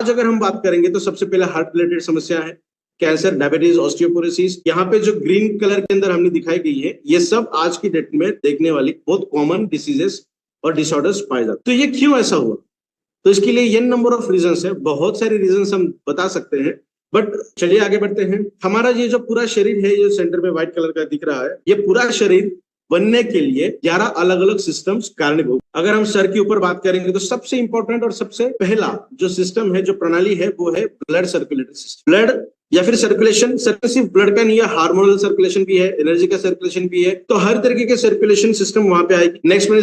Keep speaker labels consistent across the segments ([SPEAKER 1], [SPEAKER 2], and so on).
[SPEAKER 1] आज अगर हम बात करेंगे तो सबसे पहले हार्ट रिलेटेड समस्या है, कैंसर, डायबिटीज, ऑस्टियोपोरोसिस। यहाँ पे जो ग्रीन कलर के अंदर हमने दिखाई गई है, ये सब आज की डेट में देखने वाली बहुत कॉमन डिसीजेस और डिसऑर्डर्स पाए जाते हैं। तो ये क्यों ऐसा हुआ? तो इसके लिए n नंबर ऑफ रीजंस है, बहुत सारे रीजंस हम बता सकते हैं, बट चलिए आगे बढ़ते हैं। हमारा ये जो पूरा शरीर है, ये सेंटर में व्हाइट कलर का दिख रहा है, ये पूरा शरीर बनने के लिए 11 अलग अलग सिस्टम्स कारणीभूत। अगर हम सर के ऊपर बात करेंगे तो सबसे इंपॉर्टेंट और सबसे पहला जो सिस्टम है, जो प्रणाली है, वो है ब्लड सर्कुलेटरी सिस्टम। ब्लड या फिर सर्कुलेशन, सिर्फ ब्लड का नहीं है, हार्मोनल सर्कुलेशन भी है, एनर्जी का सर्कुलेशन भी है, तो हर तरीके के सर्कुलेशन सिस्टम वहां पे आएगी। नेक्स्ट में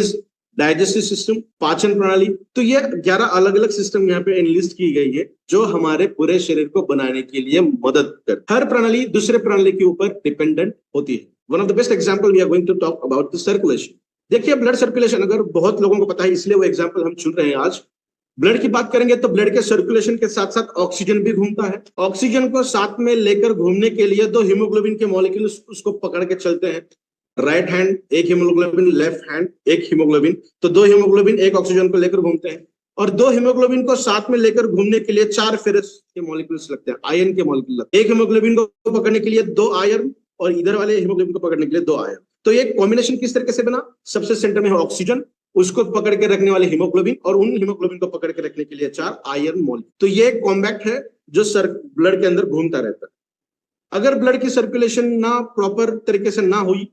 [SPEAKER 1] डाइजेस्टिव सिस्टम, पाचन प्रणाली। तो ये 11 अलग अलग सिस्टम यहाँ पे एनलिस्ट की गई है, जो हमारे पूरे शरीर को बनाने के लिए मदद करती है। हर प्रणाली दूसरे प्रणाली के ऊपर डिपेंडेंट होती है। One of the best example we are going to talk about the circulation. देखिए ब्लड सर्कुलेशन अगर बहुत लोगों को पता है, इसलिए वो एग्जांपल हम चुन रहे हैं आज। ब्लड की बात करेंगे तो ब्लड के सर्कुलेशन के साथ साथ ऑक्सीजन भी घूमता है। ऑक्सीजन को साथ में लेकर घूमने के लिए 2 हीमोग्लोबिन के मॉलिक्यूल्स उसको पकड़ के चलते हैं। राइट हैंड एक हीमोग्लोबिन, लेफ्ट हैंड एक हीमोग्लोबिन, तो 2 हीमोग्लोबिन एक ऑक्सीजन को लेकर घूमते हैं। और 2 हीमोग्लोबिन को साथ में लेकर घूमने के लिए 4 फेरस के मॉलिक्यूल्स लगते हैं, आयरन के मॉलिक्यूल लगते हैं। एक हीमोग्लोबिन को पकड़ने के लिए 2 आयरन और इधर वाले हीमोग्लोबिन को पकड़ने के लिए 2 आयरन। तो ये कॉम्बिनेशन किस तरीके से बना? सबसे सेंटर में है ऑक्सीजन, उसको पकड़ के रखने वाले हीमोग्लोबिन, और उन हीमोग्लोबिन को पकड़ के रखने के लिए 4 आयरन मॉलिक्यूल। तो ये कॉम्पैक्ट है जो ब्लड के अंदर घूमता रहता है। अगर ब्लड की सर्कुलेशन ना प्रॉपर तरीके से ना हुई,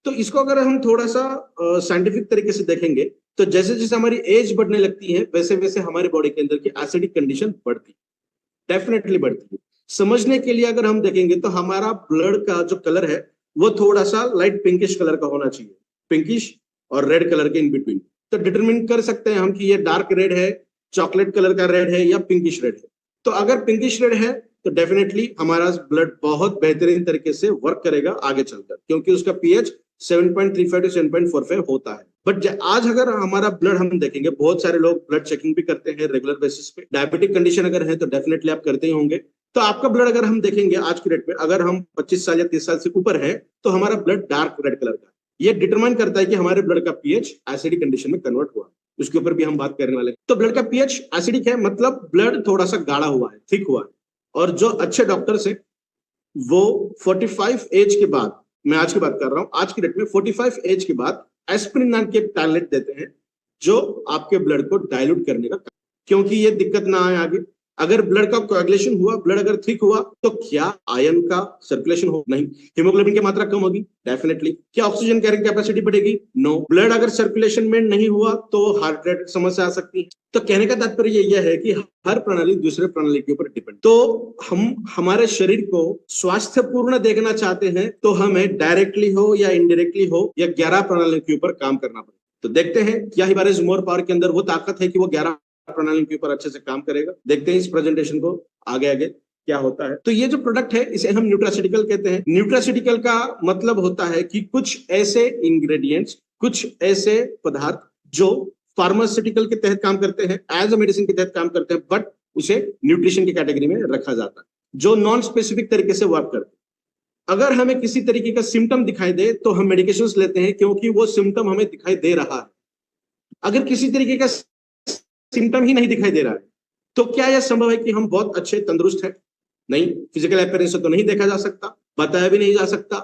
[SPEAKER 1] तो इसको अगर हम थोड़ा सा साइंटिफिक तरीके से देखेंगे, तो जैसे जैसे हमारी एज बढ़ने लगती है, वैसे वैसे हमारे बॉडी के अंदर की एसिडिक कंडीशन बढ़ती है, डेफिनेटली बढ़ती है। समझने के लिए अगर हम देखेंगे तो हमारा ब्लड का जो कलर है, वो थोड़ा सा लाइट पिंकिश कलर का होना चाहिए, पिंकिश और रेड कलर के इन बिटवीन। तो डिटरमिन कर सकते हैं हम कि ये डार्क रेड है, चॉकलेट कलर का रेड है, या पिंकिश रेड है। तो अगर पिंकिश रेड है तो डेफिनेटली हमारा ब्लड बहुत बेहतरीन तरीके से वर्क करेगा आगे चलकर, क्योंकि उसका पीएच 7.35 to 7.45 होता है। बट आज अगर हमारा ब्लड हम देखेंगे, बहुत सारे लोग ब्लड चेकिंग भी करते हैं रेगुलर बेसिस पे। डायबिटिक कंडीशन अगर है तो डेफिनेटली आप करते ही होंगे। तो आपका ब्लड अगर हम देखेंगे आज की डेट में, अगर हम 25 साल या 30 साल से ऊपर है, तो हमारा ब्लड डार्क रेड कलर का। ये डिटरमाइन करता है कि हमारे ब्लड का पीएच एसिडिक कंडीशन में कन्वर्ट हुआ। उसके ऊपर भी हम बात करने वाले हैं। तो ब्लड का पीएच एसिडिक है, मतलब ब्लड थोड़ा सा गाढ़ा हुआ है, थिक हुआ है। और जो अच्छे डॉक्टर्स हैं वो 45 एज के बाद, मैं आज की बात कर रहा हूं, आज की डेट में 45 एज के बाद एस्पिरिन नाम के टैबलेट देते हैं, जो आपके ब्लड को डाइल्यूट करने का, क्योंकि ये दिक्कत ना आए आगे। अगर ब्लड का कोएगुलेशन हुआ, ब्लड अगर थिक हुआ, तो क्या आयरन का सर्कुलेशन हो? नहीं। हीमोग्लोबिन की मात्रा कम होगी? डेफिनेटली। क्या ऑक्सीजन कैरिंग कैपेसिटी बढ़ेगी? नो। ब्लड अगर सर्कुलेशन में नहीं हुआ तो हार्ट रिलेटेड समस्या आ सकती है। तो कहने का तात्पर्य यह है कि हर प्रणाली दूसरे प्रणाली के ऊपर डिपेंड। तो हम हमारे शरीर को स्वास्थ्यपूर्ण देखना चाहते हैं, तो हमें डायरेक्टली हो या इनडायरेक्टली हो, या 11 प्रणालियों के ऊपर काम करना पड़ेगा। तो देखते हैं क्या हिबारिस मोर पावर के अंदर वो ताकत है कि वो 11 प्रणाली के ऊपर अच्छे से काम करेगा। देखते हैं इस प्रेजेंटेशन को आगे आगे क्या होता है। तो ये जो प्रोडक्ट है, इसे हम न्यूट्रास्यूटिकल कहते हैं। न्यूट्रास्यूटिकल का मतलब होता है कि कुछ ऐसे इंग्रेडिएंट्स, कुछ ऐसे पदार्थ जो फार्मास्यूटिकल के तहत काम करते हैं, एज अ मेडिसिन के तहत काम करते हैं, बट उसे न्यूट्रिशन की कैटेगरी में रखा जाता है, जो नॉन स्पेसिफिक तरीके से वर्क करते हैं। अगर हमें किसी तरीके का सिम्टम दिखाई दे तो हम मेडिकेशंस लेते हैं, क्योंकि वो सिम्टम हमें दिखाई दे रहा है। अगर किसी तरीके का सिम्टम ही नहीं दिखाई दे रहा है, तो क्या यह संभव है कि हम बहुत अच्छे तंदुरुस्त हैं? नहीं। फिजिकल अपीयरेंस से तो नहीं देखा जा सकता, बताया भी नहीं जा सकता।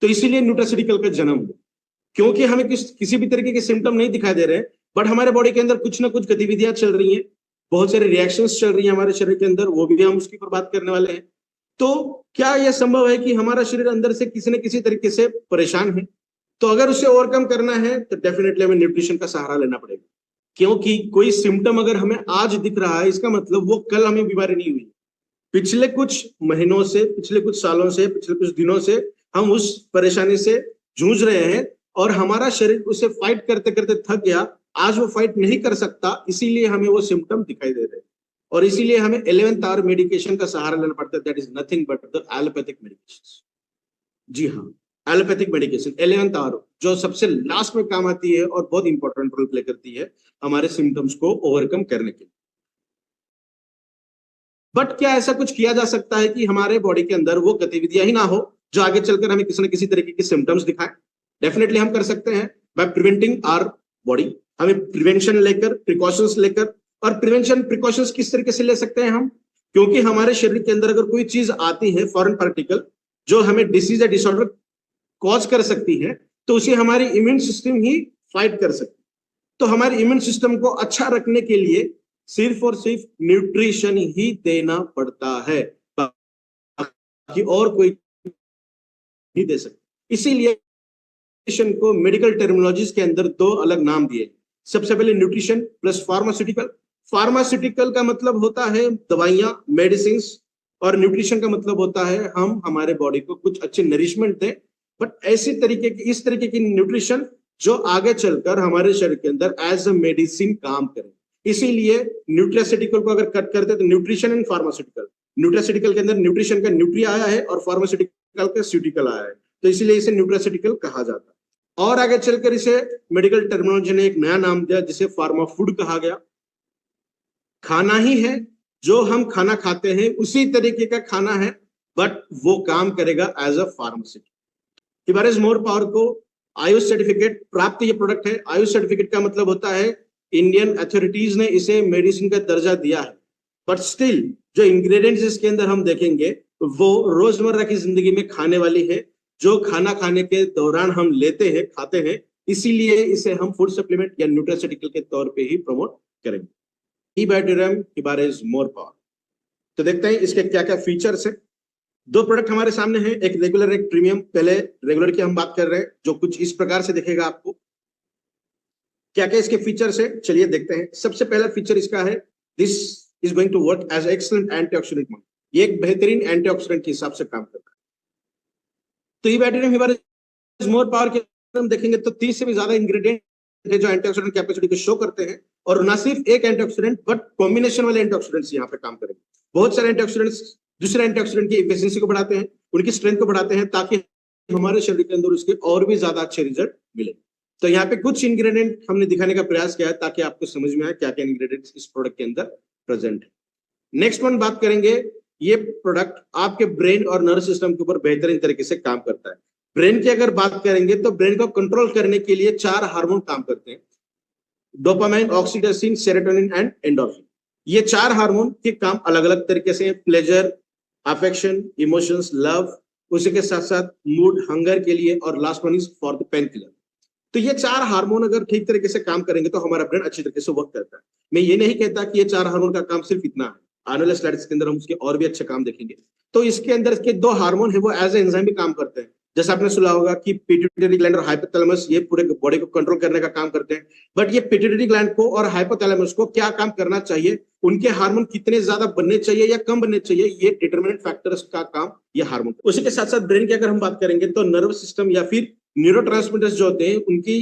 [SPEAKER 1] तो इसीलिए न्यूट्रास्यूटिकल का जन्म हुआ, क्योंकि हमें किसी भी तरीके के सिम्टम नहीं दिखाई दे रहे हैं, बट हमारे बॉडी के अंदर कुछ ना कुछ गतिविधियां चल रही हैं, बहुत सारे रिएक्शंस चल रही हैं हमारे शरीर के अंदर, वो भी हम उसके ऊपर बात करने वाले हैं। तो क्या यह संभव है कि हमारा शरीर अंदर से किसी न किसी तरीके से परेशान है? तो अगर उसे ओवरकम करना है तो डेफिनेटली हमें न्यूट्रिशन का सहारा लेना पड़ेगा, क्योंकि कोई सिम्टम अगर हमें आज दिख रहा है, इसका मतलब वो कल हमें बीमारी नहीं हुई। पिछले कुछ महीनों से, पिछले कुछ सालों से, पिछले कुछ दिनों से हम उस परेशानी से जूझ रहे हैं, और हमारा शरीर उसे फाइट करते करते थक गया। आज वो फाइट नहीं कर सकता, इसीलिए हमें वो सिम्टम दिखाई दे रहे हैं, और इसीलिए हमें 11th आवर मेडिकेशन का सहारा लेना पड़ता है। That is nothing but the allopathic medication. जी हाँ, एलोपैथिक मेडिकेशन 11th आवर, जो सबसे लास्ट में काम आती है और बहुत इंपॉर्टेंट रोल प्ले करती है हमारे सिम्टम्स को ओवरकम करने के लिए। बट क्या ऐसा कुछ किया जा सकता है कि हमारे बॉडी के अंदर वो गतिविधियां ही ना हो जो आगे चलकर हमें किसी न किसी तरीके के सिम्टम्स दिखाएं? डेफिनेटली हम कर सकते हैं, बाय प्रिवेंटिंग आवर बॉडी। हमें प्रिवेंशन लेकर, प्रिकॉशंस लेकर और प्रिवेंशन प्रिकॉशंस किस तरीके से ले सकते हैं हम, क्योंकि हमारे शरीर के अंदर अगर कोई चीज आती है फॉरेन पार्टिकल जो हमें डिसीज या डिसऑर्डर कॉज कर सकती है, तो उसे हमारी इम्यून सिस्टम ही फाइट कर सकती है। तो हमारे इम्यून सिस्टम को अच्छा रखने के लिए सिर्फ और सिर्फ न्यूट्रिशन ही देना पड़ता है, बाकी और कोई नहीं दे सकता। इसीलिए न्यूट्रिशन को मेडिकल टर्मिनोलॉजीज के अंदर दो अलग नाम दिए। सबसे पहले न्यूट्रिशन प्लस फार्मास्यूटिकल। फार्मास्यूटिकल का मतलब होता है दवाइयां, मेडिसिन, और न्यूट्रिशन का मतलब होता है हम हमारे बॉडी को कुछ अच्छे नरिशमेंट दें, बट ऐसी तरीके की, इस तरीके की न्यूट्रिशन जो आगे चलकर हमारे शरीर के अंदर एज अ मेडिसिन काम करे। इसीलिए न्यूट्रास्यूटिकल को अगर कट करते हैं तो न्यूट्रिशन एंड फार्मास्यूटिकल, न्यूट्रास्यूटिकल के अंदर न्यूट्रिशन का न्यूट्री आया है और फार्मास्यूटिकल का स्यूटिकल आया है, तो इसीलिए इसे न्यूट्रास्यूटिकल कहा जाता है। और आगे चलकर इसे मेडिकल टर्मिनोलॉजी ने एक नया नाम दिया जिसे फार्मा फूड कहा गया। खाना ही है, जो हम खाना खाते हैं उसी तरीके का खाना है, बट वो काम करेगा as a pharmaceutical. Hibaris more power को आयुष सर्टिफिकेट प्राप्त ये प्रोडक्ट है। आयुष सर्टिफिकेट का मतलब होता है इंडियन अथॉरिटीज ने इसे मेडिसिन का दर्जा दिया है, बट स्टिल जो इंग्रेडिएंट्स इसके अंदर हम देखेंगे वो रोजमर्रा की जिंदगी में खाने वाली है, जो खाना खाने के दौरान हम लेते हैं, खाते हैं, इसीलिए इसे हम फूड सप्लीमेंट या न्यूट्रास्यूटिकल के तौर पे ही प्रमोट करेंगे। इबैट्यूरम हिबारिस मोर पावर। तो देखते हैं इसके क्या क्या फीचर्स हैं। दो प्रोडक्ट हमारे सामने हैं, एक रेगुलर एक प्रीमियम। पहले रेगुलर की हम बात कर रहे हैं, जो कुछ इस प्रकार से दिखेगा आपको। क्या क्या इसके फीचर्स है, चलिए देखते हैं। सबसे पहला फीचर इसका है, this is going to work as excellent antioxidant. ये एक बेहतरीन एंटीऑक्सीडेंट के हिसाब से काम करता है। तो इबैट्यूरम हिबारिस मोर पावर के हम देखेंगे तो 30 से भी ज्यादा इंग्रेडिएंट है जो एंटीऑक्सीडेंट कैपेसिटी को शो करते हैं, और ना सिर्फ एक एंटीऑक्सीडेंट बट कॉम्बिनेशन वाले एंटीऑक्सीडेंट्स यहाँ पे काम करेंगे। बहुत सारे एंटीऑक्सीडेंट्स दूसरे एंटीऑक्सीडेंट की एफिशिएंसी को बढ़ाते हैं, उनकी स्ट्रेंथ को बढ़ाते हैं, ताकि हमारे शरीर के अंदर उसके और भी ज्यादा अच्छे रिजल्ट मिले। तो यहाँ पे कुछ इंग्रेडिएंट हमने दिखाने का प्रयास किया है ताकि आपको समझ में आए क्या क्या इंग्रेडिएंट्स इस प्रोडक्ट के अंदर प्रेजेंट है। नेक्स्ट वन बात करेंगे, ये प्रोडक्ट आपके ब्रेन और नर्व सिस्टम के ऊपर बेहतरीन तरीके से काम करता है। ब्रेन की अगर बात करेंगे तो ब्रेन को कंट्रोल करने के लिए 4 हार्मोन काम करते हैं, dopamine, oxytocin, serotonin and endorphin. ये 4 हार्मोन के काम अलग अलग तरीके से, प्लेजर, अफेक्शन, इमोशंस, लव, उसी के साथ साथ मूड, हंगर के लिए, और last one is for the pain killer. तो ये 4 हार्मोन अगर ठीक तरीके से काम करेंगे तो हमारा ब्रेन अच्छी तरीके से वर्क करता है। मैं ये नहीं कहता कि ये 4 हार्मोन का काम सिर्फ इतना है, आने वाले स्लाइड्स के अंदर हम उसके और भी अच्छे काम देखेंगे। तो इसके अंदर के 2 हार्मोन है वो एज ए एंजाइम भी काम करते हैं। जैसे आपने सुना होगा कि पिट्यूटरी ग्लैंड और हाइपोथैलेमस ये पूरे बॉडी को कंट्रोल करने का काम करते हैं, बट ये पिट्यूटरी ग्लैंड को और हाइपोथैलेमस को क्या काम करना चाहिए, उनके हार्मोन कितने ज्यादा बनने चाहिए या कम बनने चाहिए, ये डिटरमिनेंट फैक्टर्स का काम ये हार्मोन। उसी के साथ साथ ब्रेन की अगर हम बात करेंगे तो नर्व सिस्टम या फिर न्यूरोट्रांसमीटर्स जो होते हैं, उनकी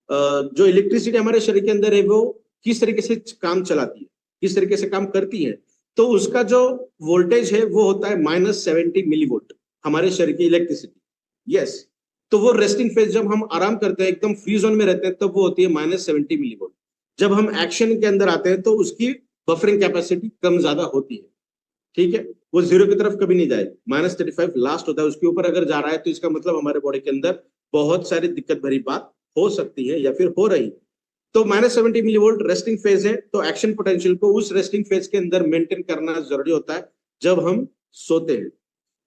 [SPEAKER 1] जो इलेक्ट्रिसिटी हमारे शरीर के अंदर है वो किस तरीके से काम चलाती है, किस तरीके से काम करती है, तो उसका जो वोल्टेज है वो होता है -70 मिलीवोल्ट हमारे शरीर की इलेक्ट्रिसिटी। यस, तो वो रेस्टिंग फेज जब हम आराम करते हैं, एकदम फ्री जोन में रहते हैं, तब वो होती है -70 मिलीवोल्ट। जब हम एक्शन के अंदर आते हैं तो उसकी बफरिंग कैपेसिटी कम ज्यादा होती है, ठीक है, वो 0 की तरफ कभी नहीं जाएगी, -35 लास्ट होता है। उसके ऊपर अगर जा रहा है तो इसका मतलब हमारे बॉडी के अंदर बहुत सारी दिक्कत भरी बात हो सकती है या फिर हो रही है। तो -70 मिलीवोल्ट रेस्टिंग फेज है, तो एक्शन पोटेंशियल को उस रेस्टिंग फेज के अंदर मेंटेन करना जरूरी होता है जब हम सोते हैं।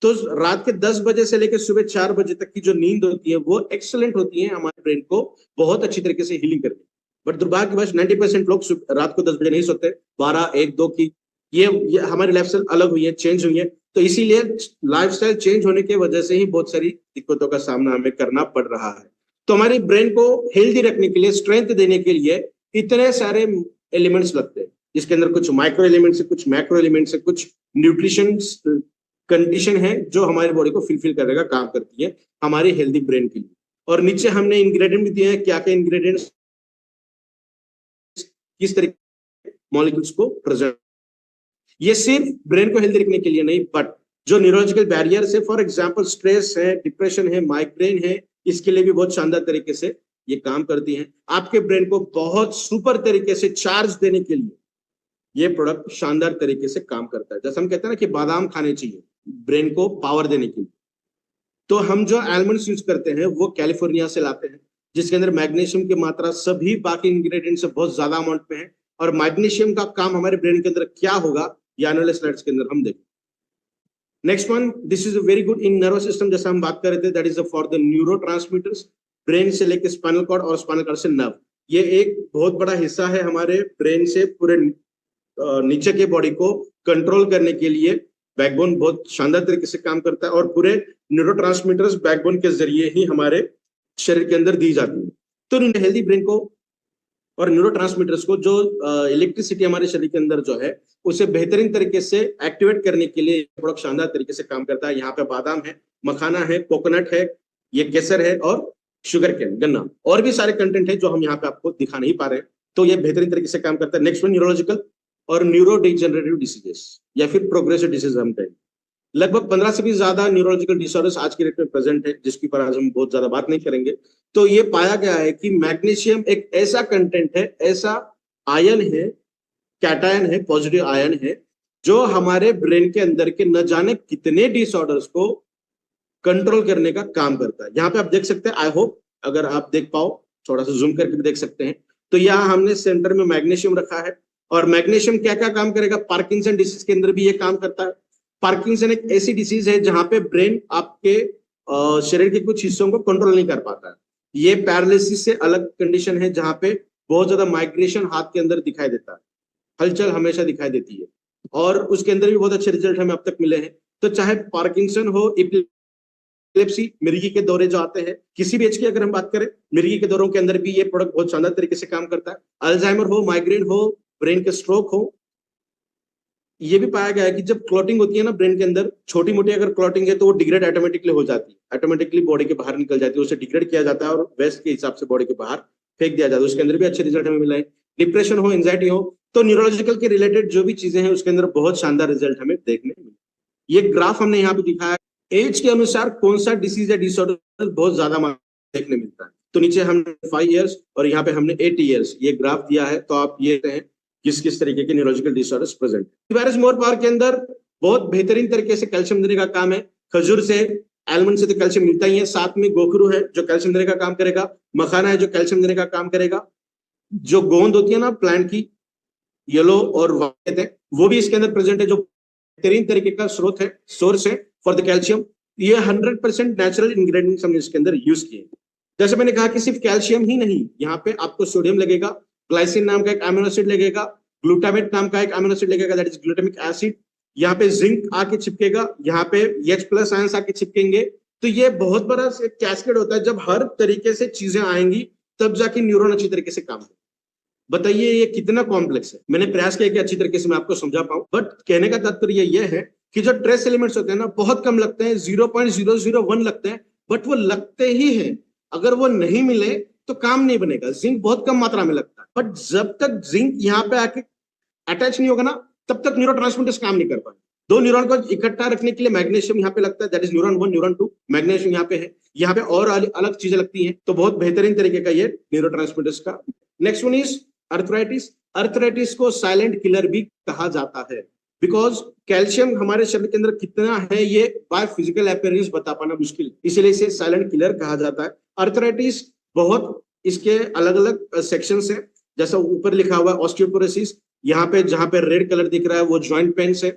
[SPEAKER 1] तो रात के 10 बजे से लेकर सुबह 4 बजे तक की जो नींद होती है वो एक्सीलेंट होती है, हमारे ब्रेन को बहुत अच्छी तरीके से हीलिंग करती है। बट दुर्भाग्यवश 90% लोग रात को 10 बजे नहीं सोते, 12, 1, 2 की ये हमारी लाइफस्टाइल अलग हुई है, चेंज हुई है। तो इसीलिए लाइफस्टाइल चेंज होने की वजह से ही बहुत सारी दिक्कतों का सामना हमें करना पड़ रहा है। तो हमारी ब्रेन को हेल्दी रखने के लिए, स्ट्रेंथ देने के लिए इतने सारे एलिमेंट्स लगते हैं, जिसके अंदर कुछ माइक्रो एलिमेंट्स है, कुछ मैक्रो एलिमेंट्स है, कुछ न्यूट्रिशन कंडीशन है जो हमारी बॉडी को फुलफिल करने का काम करती है हमारी हेल्दी ब्रेन के लिए। और नीचे हमने इंग्रेडिएंट भी दिए हैं, क्या क्या इंग्रेडिएंट्स किस तरीके मॉलिक्यूल्स को प्रेजेंट। ये सिर्फ ब्रेन को हेल्दी रखने के लिए नहीं, बट जो न्यूरोलॉजिकल बैरियर्स है, फॉर एग्जांपल स्ट्रेस है, डिप्रेशन है, माइग्रेन है, इसके लिए भी बहुत शानदार तरीके से ये काम करती है। आपके ब्रेन को बहुत सुपर तरीके से चार्ज देने के लिए ये प्रोडक्ट शानदार तरीके से काम करता है। जैसे हम कहते हैं ना कि बादाम खाने चाहिए ब्रेन को पावर देने के लिए, तो हम जो आलमंड्स यूज करते हैं वो कैलिफोर्निया से लाते हैं, जिसके अंदर मैग्नीशियम की मात्रा सभी बाकी इंग्रेडिएंट से बहुत ज्यादा अमाउंट में है, और मैग्नीशियम का काम हमारे ब्रेन के अंदर क्या होगा, ये आने वाले स्लाइड्स के अंदर हम देखें। Next one, this is very good in nervous system, जैसा हम बात कर रहे थे, that is for the neurotransmitters, brain से लेके स्पाइनल कॉर्ड और स्पाइनल कॉर्ड से नर्व। ये एक बहुत बड़ा हिस्सा है हमारे ब्रेन से पूरे नीचे के बॉडी को कंट्रोल करने के लिए बैकबोन बहुत शानदार तरीके से काम करता है, और पूरे न्यूरोट्रांसमीटर्स बैकबोन के जरिए ही हमारे शरीर के अंदर दी जाती है। तो हेल्दी ब्रेन को और न्यूरोट्रांसमीटर्स को, जो इलेक्ट्रिसिटी हमारे शरीर के अंदर जो है, उसे बेहतरीन तरीके से एक्टिवेट करने के लिए बहुत शानदार तरीके से काम करता है। यहाँ पे बादाम है, मखाना है, कोकोनट है, ये केसर है और शुगर कैन, गन्ना, और भी सारे कंटेंट है जो हम यहाँ पे आपको दिखा नहीं पा रहे। तो ये बेहतरीन तरीके से काम करता है। नेक्स्ट वन, न्यूरोलॉजिकल और न्यूरो डिजेनरेटिव डिसीजेस या फिर प्रोग्रेसिव डिसीज हम कहें। लगभग 15 से भी ज्यादा न्यूरोलॉजिकल डिसऑर्डर्स आज के डेट में प्रेजेंट है, जिसकी पर आज हम बहुत ज्यादा बात नहीं करेंगे। तो ये पाया गया है कि मैग्नीशियम एक ऐसा कंटेंट है, ऐसा आयन है, कैटायन है, पॉजिटिव आयन है, जो हमारे ब्रेन के अंदर के न जाने कितने डिसऑर्डर्स को कंट्रोल करने का काम करता है। यहाँ पे आप देख सकते हैं, आई होप अगर आप देख पाओ, थोड़ा सा जूम करके भी देख सकते हैं। तो यहाँ हमने सेंटर में मैग्नीशियम रखा है, और मैग्नीशियम क्या क्या काम करेगा, पार्किंसन डिसीज के अंदर भी ये काम करता है। पार्किंसन एक ऐसी डिसीज है जहां पे ब्रेन आपके शरीर के कुछ हिस्सों को कंट्रोल नहीं कर पाता है। ये पैरालिसिस से अलग कंडीशन है, जहां पे बहुत ज्यादा माइग्रेशन हाथ के अंदर दिखाई देता है, हलचल हमेशा दिखाई देती है, और उसके अंदर भी बहुत अच्छे रिजल्ट हमें अब तक मिले हैं। तो चाहे पार्किंसन हो, एपिलेप्सी, मिर्गी के दौरे जो आते हैं, किसी भी एज की अगर हम बात करें, मिर्गी के दौरों के अंदर भी ये प्रोडक्ट बहुत शानदार तरीके से काम करता है। अल्जाइमर हो, माइग्रेन हो, ब्रेन के स्ट्रोक हो, ये भी पाया गया है कि जब क्लॉटिंग होती है ना ब्रेन के अंदर, छोटी मोटी अगर क्लॉटिंग है तो वो डिग्रेड ऑटोमेटिकली हो जाती है, ऑटोमेटिकली बॉडी के बाहर निकल जाती है, उसे डिग्रेड किया जाता है और वेस्ट के हिसाब से बॉडी के बाहर फेंक दिया जाता है। उसके अंदर भी अच्छे रिजल्ट हमें मिले हैं। डिप्रेशन हो, एंजाइटी हो, तो न्यूरोलॉजिकल के रिलेटेड जो भी चीजें हैं उसके अंदर बहुत शानदार रिजल्ट हमें देखने मिले। ये ग्राफ हमने यहाँ पे दिखाया, एज के अनुसार कौन सा डिसीज या डिसऑर्डर बहुत ज्यादा देखने मिलता है। तो नीचे हमने 5 ईयर्स और यहाँ पे हमने 80 ईयर्स ये ग्राफ दिया है। तो आप ये हैं किस किस तरीके के neurological disorders present. Virus more power के अंदर बहुत बेहतरीन तरीके से कैल्शियम देने का काम है। खजूर से, आलमंड से तो कैल्शियम मिलता ही है, साथ में गोखरू है जो कैल्शियम देने का काम करेगा, मखाना है जो कैल्शियम देने का काम करेगा, जो गोंद होती है ना प्लांट की, येलो और व्हाइट है, वो भी इसके अंदर प्रेजेंट है, जो बेहतरीन तरीके का स्रोत है, सोर्स है फॉर द कैल्शियम। ये 100% नेचुरल इंग्रेडिएंट्स हमने इसके अंदर यूज किए। जैसे मैंने कहा कि सिर्फ कैल्शियम ही नहीं, यहाँ पे आपको सोडियम लगेगा, ग्लाइसिन नाम का एक अमीनो एसिड लगेगा, ग्लूटामेट नाम का एक अमीनो एसिड लगेगा, दैट इज ग्लूटामिक एसिड। यहाँ पे जिंक आके चिपकेगा, यहाँ पे H+ आयंस आके चिपकेंगे। तो ये बहुत बड़ा कैस्केड होता है, जब हर तरीके से चीजें आएंगी तब जाके न्यूरॉन अच्छी तरीके से काम करेगा। बताइए ये कितना कॉम्प्लेक्स है। मैंने प्रयास किया कि अच्छी तरीके से मैं आपको समझा पाऊं, बट कहने का तात्पर्य यह है कि जो ट्रेस एलिमेंट्स होते हैं ना, बहुत कम लगते हैं, 0.001 लगते हैं, बट वो लगते ही हैं। अगर वो नहीं मिले तो काम नहीं बनेगा। जिंक बहुत कम मात्रा में लगता है, बट जब तक जिंक यहाँ पे आके अटैच नहीं होगा ना, तब तक न्यूरोट्रांसमीटर्स काम नहीं कर पाएंगे। दो न्यूरॉन को इकट्ठा रखने के लिए मैग्नीशियम यहाँ पे लगता है, that is neuron 1, neuron 2, magnesium यहाँ पे है, यहाँ पे और अलग चीजें लगती हैं। तो बहुत बेहतरीन तरीके का ये न्यूरोट्रांसमीटर्स का। Next one is arthritis. Arthritis को साइलेंट किलर भी कहा जाता है, बिकॉज कैल्शियम हमारे शरीर के अंदर कितना है ये बाय फिजिकल अपीयरेंस बता पाना मुश्किल, इसलिए इसे साइलेंट किलर कहा जाता है। अर्थराइटिस बहुत इसके अलग अलग सेक्शंस हैं, जैसा ऊपर लिखा हुआ है ऑस्टियोपोरोसिस, यहाँ पे जहां पे रेड कलर दिख रहा है वो जॉइंट पेन्स है।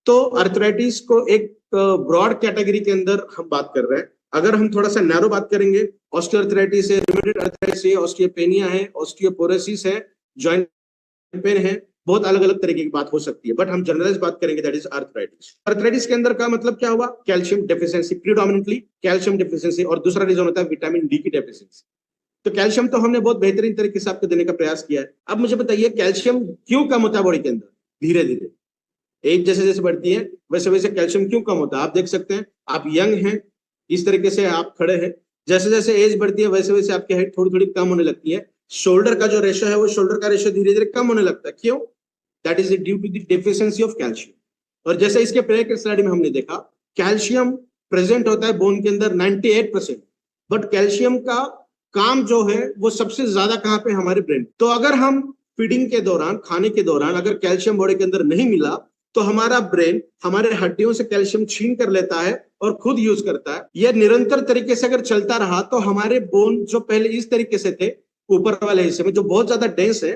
[SPEAKER 1] तो अर्थराइटिस को एक ब्रॉड कैटेगरी के अंदर हम बात कर रहे हैं। अगर हम थोड़ा सा नैरो बात करेंगे, ऑस्टियोआर्थराइटिस है, रूमेटॉइड अर्थराइटिस है, ऑस्टियोपेनिया है, ऑस्टियोपोरोसिस है, जॉइंट पेन है, बहुत अलग अलग तरीके की बात हो सकती है, बट हम जनरलाइज बात करेंगे दैट इज अर्थराइटिस। अर्थराइटिस के अंदर का मतलब क्या हुआ, calcium deficiency, predominantly calcium deficiency, और दूसरा रीजन होता है विटामिन डी की डेफिशिएंसी। तो कैल्शियम तो हमने बहुत बेहतरीन तरीके से आपको देने का प्रयास किया है। अब मुझे बताइए कैल्शियम क्यों कम होता है बॉडी के अंदर धीरे धीरे, एज जैसे जैसे बढ़ती है वैसे वैसे कैल्शियम क्यों कम होता है। आप देख सकते हैं, आप यंग हैं, इस तरीके से आप खड़े हैं, जैसे जैसे एज बढ़ती है वैसे वैसे आपकी हाइट थोड़ी थोड़ी कम होने लगती है। शोल्डर का जो रेशो है वो शोल्डर का रेशो धीरे धीरे कम होने लगता है। क्यों? That is due to the deficiency of calcium. और जैसे इसके पहले के स्लाइड में हमने देखा, कैल्शियम प्रेजेंट होता है बोन के अंदर 98%, बट कैल्शियम का काम जो है वो सबसे ज्यादा कहाँ पे, हमारे ब्रेन। तो अगर हम फीडिंग के दौरान, खाने के दौरान अगर कैल्शियम बॉडी के अंदर नहीं मिला तो हमारा ब्रेन हमारे हड्डियों से कैल्शियम छीन कर लेता है और खुद यूज करता है। यह निरंतर तरीके से अगर चलता रहा तो हमारे बोन जो पहले इस तरीके से थे ऊपर वाले हिस्से में जो बहुत ज्यादा डेंस है,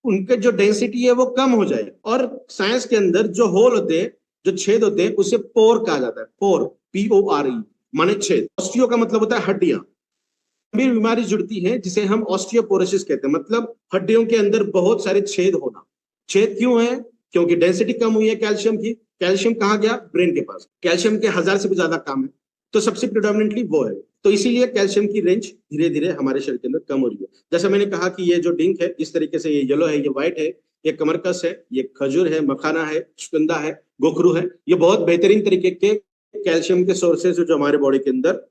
[SPEAKER 1] उनके जो डेंसिटी है वो कम हो जाए। और साइंस के अंदर जो होल होते हैं, जो छेद होते हैं, उसे पोर कहा जाता है। पोर, PORE, माने छेद। ऑस्टियो का मतलब होता है हड्डियां। गंभीर बीमारी जुड़ती है जिसे हम ऑस्टियोपोरोसिस कहते हैं, मतलब हड्डियों के अंदर बहुत सारे छेद होना। छेद क्यों है? क्योंकि डेंसिटी कम हुई है कैल्शियम की। कैल्शियम कहाँ गया? ब्रेन के पास। कैल्शियम के 1000 से भी ज्यादा काम है, तो सबसे प्रिडोमिनेंटली वो है। तो इसीलिए कैल्शियम की रेंज धीरे धीरे हमारे शरीर के अंदर कम हो रही है। जैसा मैंने कहा कि ये जो डिंक है, इस तरीके से, ये येलो है, ये व्हाइट है, ये कमरकस है, ये खजूर है, मखाना है, चुकंदा है, गोखरू है, ये बहुत बेहतरीन तरीके के कैल्शियम के सोर्सेज जो हमारे बॉडी के अंदर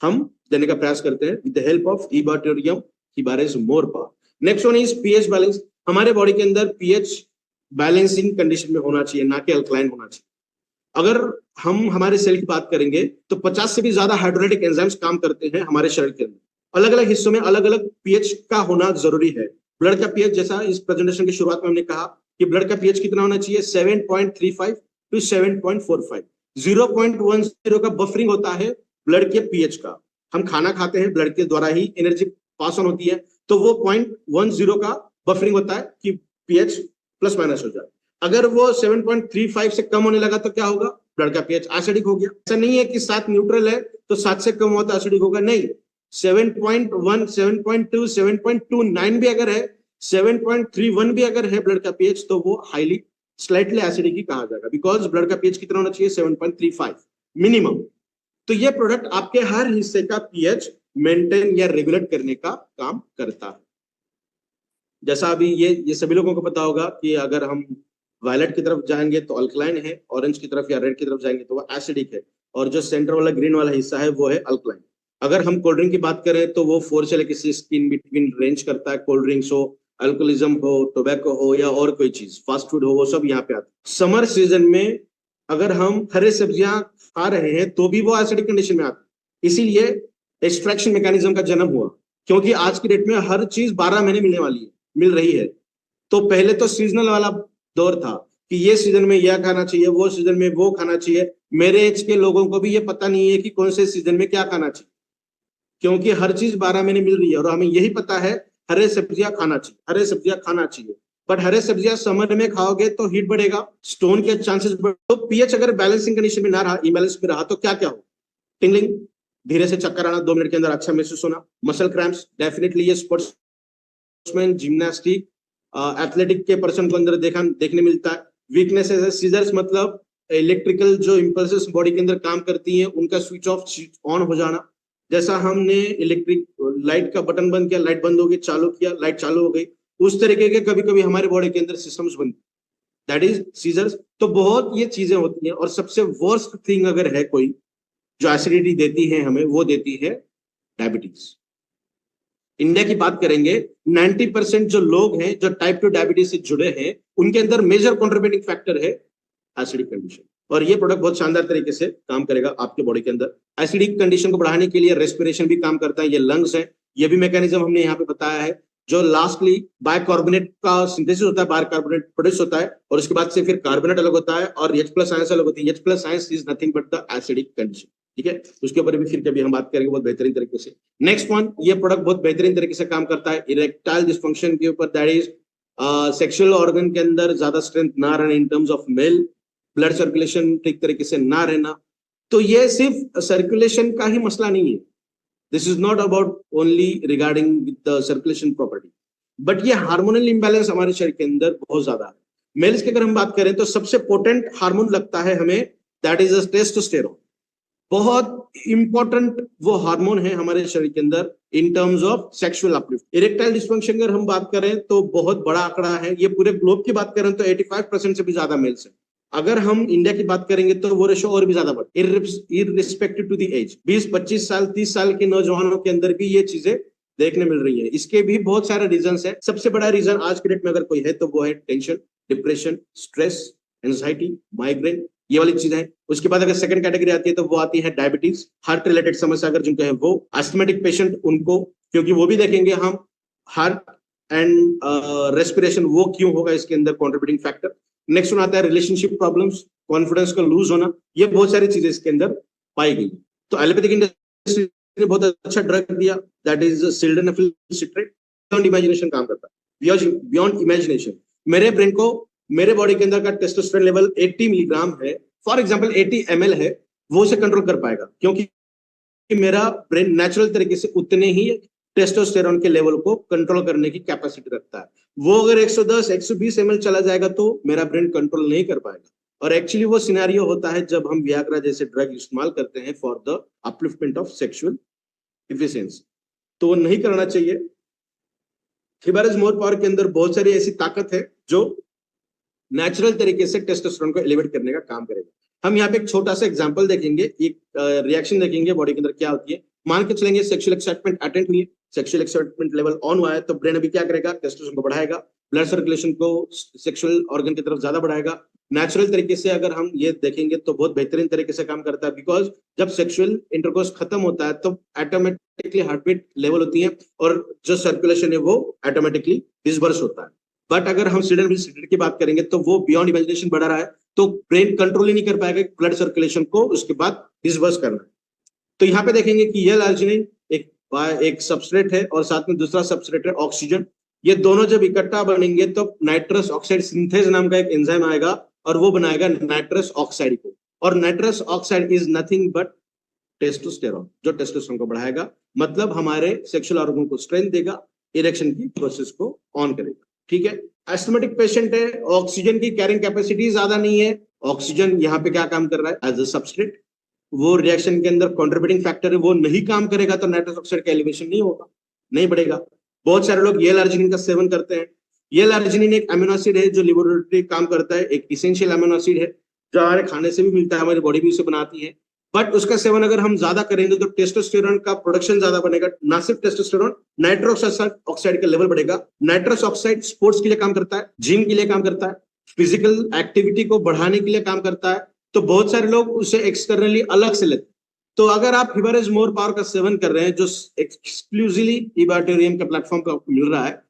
[SPEAKER 1] हम देने का प्रयास करते हैं विद द हेल्प ऑफ हिबाटोरियम Hibaris more power. Next one is pH balance. हमारे बॉडी के अंदर पीएच बैलेंसिंग कंडीशन में होना चाहिए, ना कि अल्कलाइन होना चाहिए। अगर हम हमारे सेल की बात करेंगे तो 50 से भी ज्यादा हाइड्रोलाइटिक एंजाइम्स काम करते हैं हमारे शरीर के अंदर। अलग अलग हिस्सों में अलग अलग पीएच का होना जरूरी है। ब्लड का पीएच, जैसा इस प्रेजेंटेशन की शुरुआत में हमने कहा कि ब्लड का पीएच कितना होना चाहिए? 7.35 टू 7.45। 0.10 का बफरिंग होता है ब्लड के पीएच का। हम खाना खाते हैं, ब्लड के द्वारा ही एनर्जी पास ऑन होती है, तो वो 0.10 का बफरिंग होता है कि पीएच प्लस माइनस हो जाए। अगर वो 7.35 से कम होने लगा तो क्या होगा? ब्लड का पीएच एसिडिक हो गया। ऐसा नहीं है कि 7 न्यूट्रल है तो 7 से कम हुआ तो एसिडिक होगा, नहीं। 7.1, 7.2, 7.29 भी अगर है, 7.31 भी अगर है ब्लड का पीएच, तो वो हाईली स्लाइटली एसिडिक ही कहा जाएगा, बिकॉज ब्लड का पीएच कितना होना चाहिए? 7.35 मिनिमम। तो ये प्रोडक्ट आपके हर हिस्से का पीएच मेंटेन या रेगुलेट करने का काम करता है। जैसा अभी ये सभी लोगों को पता होगा कि अगर हम वायलेट की तरफ जाएंगे तो अल्कलाइन है, ऑरेंज की तरफ या रेड की तरफ जाएंगे तो वो एसिडिक है, और जो सेंटर वाला ग्रीन वाला हिस्सा है वो है अल्कलाइन। अगर हम कोल्ड ड्रिंक की बात करें तो वो 4 से लेकर 6 इन बिटवीन रेंज करता है। कोल्ड ड्रिंक्स हो, अल्कोहलिज्म हो, टोबैको हो या और कोई चीज, फास्ट फूड हो, वो सब यहाँ पे आता है। समर सीजन में अगर हम हरे सब्जियां खा रहे हैं तो भी वो एसिडिक कंडीशन में आती है। इसीलिए एक्सट्रैक्शन मैकेनिज्म का जन्म हुआ, क्योंकि आज की डेट में हर चीज 12 महीने मिलने वाली है, मिल रही है। तो पहले तो सीजनल वाला दौर था कि ये सीजन में यह खाना चाहिए, वो सीजन में वो खाना चाहिए। मेरे एज के लोगों को भी ये पता नहीं है कि कौन से सीजन में क्या खाना चाहिए, क्योंकि हर चीज 12 महीने मिल रही है और हमें यही पता है हरे सब्जियां खाना चाहिए, हरे सब्जियां खाना चाहिए। बट हरे सब्जियां समर में खाओगे तो हीट बढ़ेगा, स्टोन के चांसेस बढ़। तो पीएच अगर बैलेंसिंग कंडीशन में ना रहा, इम्बैलेंस में रहा, तो क्या क्या हो? टिंगलिंग, धीरे से चक्कर आना, 2 मिनट के अंदर अच्छा महसूस होना। मसल क्रैम्प्स, डेफिनेटली ये स्पोर्ट्समैन, जिम्नास्टिक, एथलेटिक के पर्सन को अंदर देखने मिलता है। वीकनेस है सीजर्स, मतलब इलेक्ट्रिकल जो इंपल्सेस बॉडी के अंदर काम करती हैं उनका स्विच ऑफ ऑन हो जाना। जैसा हमने इलेक्ट्रिक लाइट का बटन बंद किया, लाइट बंद हो गई, चालू किया, लाइट चालू हो गई, उस तरीके के कभी कभी हमारे बॉडी के अंदर सिस्टम्स बनते, दैट इज सीजर्स। तो बहुत ये चीजें होती हैं। और सबसे वर्स्ट थिंग अगर है कोई जो एसिडिटी देती है हमें, वो देती है डायबिटीज। इंडिया की बात करेंगे, 90% जो लोग हैं जो टाइप 2 डायबिटीज से जुड़े हैं, उनके अंदर मेजर कंट्रीब्यूटिंग फैक्टर है एसिडिक कंडीशन। और ये प्रोडक्ट बहुत शानदार तरीके से काम करेगा आपके बॉडी के अंदर। एसिडिक कंडीशन को बढ़ाने के लिए रेस्पिरेशन भी काम करता है, ये लंग्स है, ये भी मैकेनिज्म हमने यहाँ पे बताया है। जो लास्टली बाइकार्बोनेट का सिंथेसिस होता है, बाइकार्बोनेट प्रोड्यूस होता है, और उसके बाद से फिर कार्बोनेट अलग होता है और H+ आयंस अलग होती है। H+ ions is nothing but the acidic condition, ठीक है। उसके ऊपर भी फिर कभी हम बात करेंगे बहुत बेहतरीन तरीके से। नेक्स्ट वन, ये प्रोडक्ट बहुत बेहतरीन तरीके से काम करता है इरेक्टाइल डिसफंक्शन के ऊपर, दैट इज सेक्सुअल ऑर्गन के अंदर ज्यादा स्ट्रेंथ ना रहना in terms of male, blood circulation ठीक तरीके से ना रहना। तो ये सिर्फ सर्कुलेशन का ही मसला नहीं है, this is not about only regarding with the circulation property, but ये हार्मोनल इंबैलेंस हमारे शरीर के अंदर बहुत ज्यादा है। मेल्स की अगर हम बात करें तो सबसे पोटेंट हार्मोन लगता है हमें, दैट इज टेस्टोस्टेरोन। बहुत इंपॉर्टेंट वो हार्मोन है हमारे शरीर के अंदर in terms of sexual uplift. Erectile dysfunction अगर हम बात करें तो बहुत बड़ा आंकड़ा है, ये पूरे ग्लोब की बात करें तो 85% से भी ज्यादा मेल्स है। अगर हम इंडिया की बात करेंगे तो वो रेशो और भी ज्यादा बढ़, इररिस्पेक्टिव टू द एज। 20-25 साल 30 साल के नौजवानों के अंदर भी ये चीजें देखने मिल रही है। इसके भी बहुत सारे रीजंस है। सबसे बड़ा रीजन आज के डेट में अगर कोई है तो वो है tension, depression, stress, anxiety, migraine, ये वाली चीजें हैं। उसके बाद अगर सेकंड कैटेगरी आती है तो वो आती है डायबिटीज, हार्ट रिलेटेड समस्या अगर जिनको है वो, एस्थमेटिक पेशेंट उनको, क्योंकि वो भी देखेंगे हम हार्ट एंड रेस्पिरेशन वो क्यों होगा इसके अंदर कंट्रीब्यूटिंग फैक्टर। नेक्स्ट वन आता है रिलेशनशिप प्रॉब्लम्स, कॉन्फिडेंस का लूज होना, ये बहुत सारी चीजें इसके अंदर पाई गई। तो एलोपैथिक इंडस्ट्री ने बहुत अच्छा ड्रग दिया, that is sildenafil citrate, imagination काम करता है। Beyond imagination. मेरे ब्रेन को, मेरे बॉडी के अंदर का टेस्टोस्टेरोन लेवल 80 मिलीग्राम है, फॉर एग्जांपल 80 ml है, वो उसे कंट्रोल कर पाएगा क्योंकि मेरा ब्रेन नेचुरल तरीके से उतने ही टेस्टोस्टेरोन के लेवल को कंट्रोल करने की कैपेसिटी रखता है। वो अगर 110 120 ml चला जाएगा तो मेरा ब्रेन कंट्रोल नहीं कर पाएगा। और एक्चुअली वो सिनेरियो होता है जब हम वियाग्रा जैसे ड्रग इस्तेमाल करते हैं for the upliftment of sexual efficiency, तो वो नहीं करना चाहिए। हिबारिस मोर पावर के अंदर बहुत सारी ऐसी ताकत है जो नेचुरल तरीके से टेस्टोस्टेरोन को एलिवेट करने का काम करेगा। हम यहाँ पे एक छोटा सा एग्जांपल देखेंगे, एक रिएक्शन देखेंगे बॉडी के अंदर क्या होती है। मान के चलेंगे सेक्सुअल एक्साइटमेंट अटेंड हुई, सेक्सुअल एक्साइटमेंट लेवल ऑन हुआ है, तो ब्रेन अभी क्या करेगा, टेस्टोस्टेरोन को बढ़ाएगा, ब्लड सर्कुलेशन को सेक्सुअल ऑर्गन की तरफ ज्यादा बढ़ाएगा। नेचुरल तरीके से अगर हम ये देखेंगे तो बहुत बेहतरीन तरीके से काम करता है, बिकॉज जब सेक्सुअल इंटरकोर्स खत्म होता है तो ऑटोमेटिकली हार्टबीट लेवल होती है और जो सर्कुलेशन है वो ऑटोमेटिकली डिसबर्स होता है। बट अगर हम सिडेंट की बात करेंगे तो वो बियॉन्ड इमेजिनेशन बढ़ा रहा है, तो ब्रेन कंट्रोल ही नहीं कर पाएगा ब्लड सर्कुलेशन को उसके बाद डिसबर्स करना है। तो यहाँ पे देखेंगे कि ये लार्जिनिन एक सबस्ट्रेट है और साथ में दूसरा सबस्ट्रेट है ऑक्सीजन। ये दोनों जब इकट्ठा बनेंगे तो नाइट्रस ऑक्साइड सिंथेज नाम का एक एंजाइम आएगा और वो बनाएगा नाइट्रस ऑक्साइड को। और nitrous oxide is nothing but testosterone, जो टेस्टोस्टेरोन को बढ़ाएगा, मतलब हमारे सेक्सुअल ऑर्गन को स्ट्रेंथ देगा, इरेक्शन की प्रोसेस को ऑन करेगा। ठीक है, एस्थमेटिक पेशेंट है, ऑक्सीजन की कैरिंग कैपेसिटी ज्यादा नहीं है। ऑक्सीजन यहाँ पे क्या काम कर रहा है, एज अ सबस्ट्रेट, वो रिएक्शन के अंदर कंट्रीब्यूटिंग फैक्टर है, वो नहीं काम करेगा तो नाइट्रस ऑक्साइड का एलिवेशन नहीं होगा, नहीं बढ़ेगा। बहुत सारे लोग ये लार्जिनिन का सेवन करते हैं। ये लार्जिनिन एक अमीनो एसिड है जो लेबोरेटरी काम करता है, एक इसेंशियल अमीनो एसिड है जो हमारे खाने से भी मिलता है, हमारी बॉडी भी उसे बनाती है। बट उसका सेवन अगर हम ज्यादा करेंगे तो टेस्टोस्टेरोन का प्रोडक्शन ज्यादा बनेगा, ना सिर्फ टेस्टोस्टेरोन, नाइट्रस ऑक्साइड का लेवल बढ़ेगा। नाइट्रस ऑक्साइड स्पोर्ट्स के लिए काम करता है, जिम के लिए काम करता है, फिजिकल एक्टिविटी को बढ़ाने के लिए काम करता है, तो बहुत सारे लोग उसे एक्सटर्नली अलग से लेते हैं। तो अगर आप हिबारिस मोर पावर का सेवन कर रहे हैं जो एक्सक्लूसिवली इबाटोरियम के प्लेटफॉर्म पर आपको मिल रहा है,